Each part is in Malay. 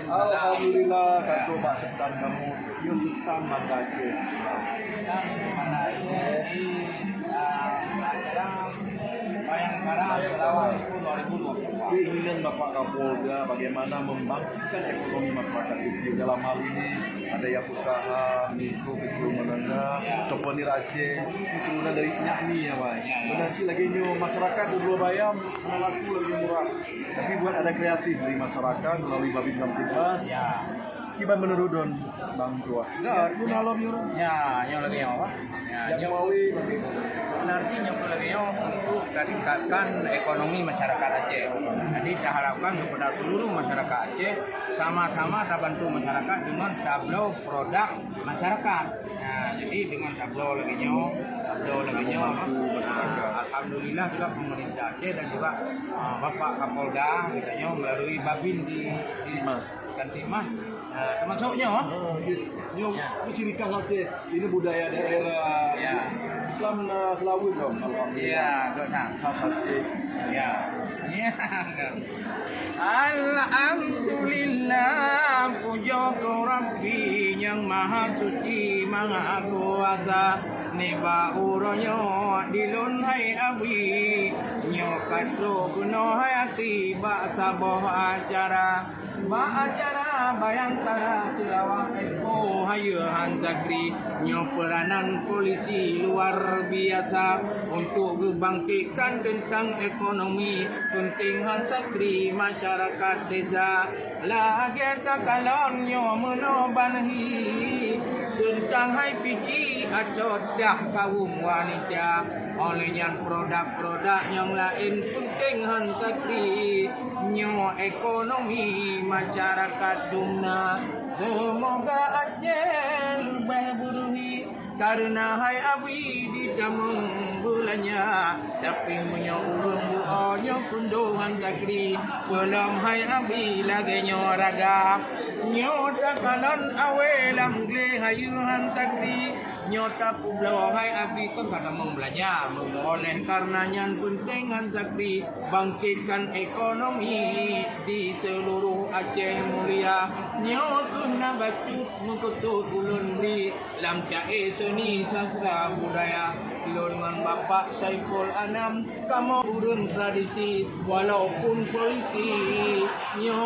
Alhamdulillah kata Pak Setan kamu, yo Setan Mandaje. Bayangkara selama 2020. Keinginan Bapak Kapolda bagaimana membangkitkan ekonomi masyarakat kecil dalam hal ini ada yang usaha mikro kecil menengah, souvenir Aceh, turunan dari nyanyi ya Pak. Benar sih lagi nyu masyarakat dulu bayam, laku lebih murah. Tapi buat ada kreatif dari masyarakat melalui Babin Kamtibas. Ya. Kiba menurut don Bang Tua. Enggak, Itu nalom yur. Ya, yang lagi yang apa? Ya, Yang maui sebenarnya yang lagi yang untuk meningkatkan ekonomi masyarakat Aceh. Jadi kita harapkan kepada seluruh masyarakat Aceh sama-sama kita bantu masyarakat dengan tablo produk masyarakat. Nah, jadi dengan tablo lagi alhamdulillah juga pemerintah Aceh dan juga Bapak Kapolda katanya melalui Babin di Kantimah. Nah, termasuknya Nyo, ini ciri khas Aceh. Ini budaya daerah Islam Selawik dong. iya, betul. Khas Aceh. Ya. Ya. Alhamdulillah puja ke Rabbi yang maha suci maha kuasa niba uronyo dilun hai abi nyokat do kuno hai akiba saboh acara bayangkara tilawah expo hayuhan zakri peranan polisi luar biasa untuk membangkitkan tentang ekonomi pentinghan sakri masyarakat desa lagi takalon menobanhi tentang hai piji atau dah kaum wanita olehnya produk-produk yang lain penting hantakri nyo ekonomi masyarakat dumna semoga Aceh lebih buruhi karena hai abi di damung bulannya tapi punya urung buahnya kunduhan takri belum hai abi lagi nyoraga nyota kalon awelam gle hayuhan takri nyota pulau hai abi kan kata membelanja oleh karenanya pentingan sakti bangkitkan ekonomi di seluruh Aceh mulia nyotun nabacut mengkutut ulun di lam cae seni sastra budaya lulungan Bapak Saiful Anam kamu urun tradisi walaupun polisi nyo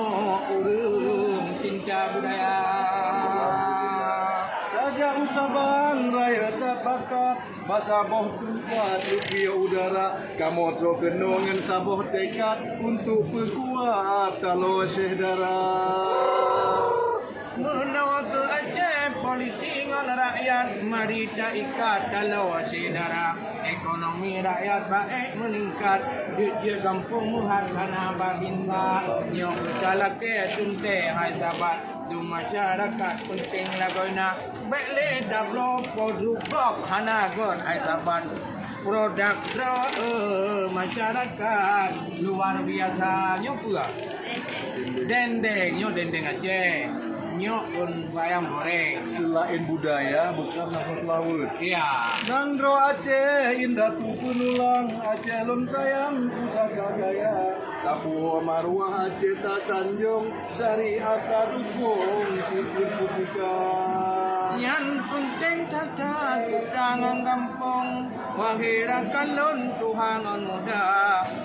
urun cinta budaya Raja Usabang Raya Tapaka Basaboh Tumpah Rupiah Udara Kamotro Kenongan Saboh Tekad Untuk berkuat Kalau Syekh Darah menawa ke Aceh polisi ngan rakyat mari tak ikat kalau saudara ekonomi rakyat baik meningkat duit kampung muhat kana babinsa nyo calake tunte hai sahabat du masyarakat penting lagoina baik dablo produk hana gon hai sahabat produk masyarakat luar biasa nyo pula dendeng Aceh nyok pun bayam goreng. Selain budaya bukan nafas laut. Iya. Nandro Aceh indah tu penulang Aceh lon sayang pusaka gaya tapu marwah Aceh tak sanjung syariat dukung putusan Yan penting takkan tangan kampung wahira kalon tuhangan muda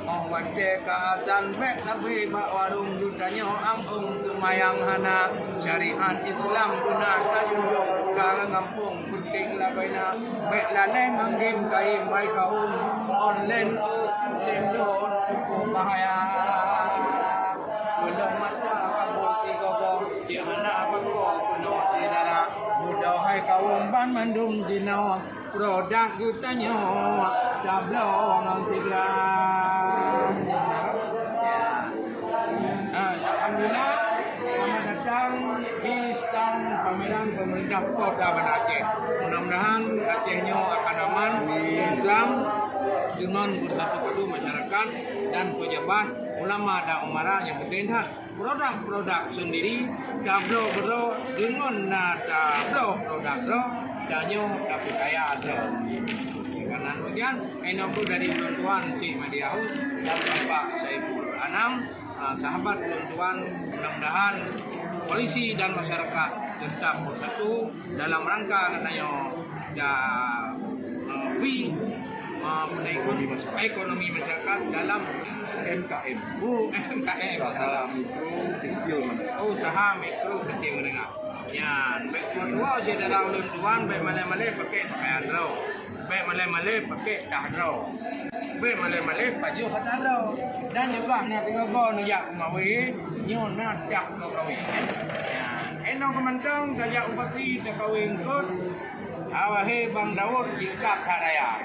oh wajah keatan bek nabi bak warung jutanya ampung kemayang hana syariat Islam guna kajunjung tangan kampung penting lagoina bek laleng anggim kai mai kaum online lindon bahaya belum mata kabul tiga bom di hana bako penuh tidara mudah hai kaum ban mandum dinau produk gutanya tablong segera alhamdulillah selamat datang di stand pameran pemerintah Kota Banda Aceh. Mudah-mudahan Acehnya akan aman, Islam dengan bersatu-padu masyarakat dan pejabat ulama dan umara yang bertindak produk-produk sendiri tablo dengan tablo produk danyo tapi kaya ada. Karena demikian, enoku dari bantuan Cik Madiahus dan Bapak Saiful Anam sahabat tuan mudah-mudahan polisi dan masyarakat tetap bersatu dalam rangka katanya ya menaikkan ekonomi masyarakat dalam MKM. UMKM. Usaha mikro kecil menengah. Usaha mikro kecil menengah. Ya, baik tuan-tuan je dalam ulun tuan baik malai-malai pakai pakaian rau. Baik malai-malai pakai dahrau. Baik malai-malai baju dahrau. Dan juga nak tengok bawa nak kumawi, nyon nak dak kumawi. Ya, enong kemantang gajak upati dak kawin kot. Awahe Bang Daud jika karaya.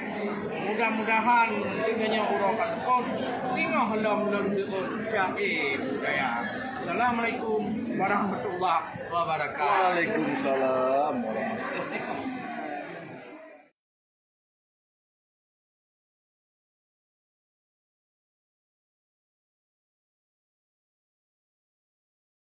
Mudah-mudahan dengannya urokan kot tinggal halam lon seut syahid budaya. Assalamualaikum warahmatullahi wabarakatuh. Waalaikumsalam warahmatullahi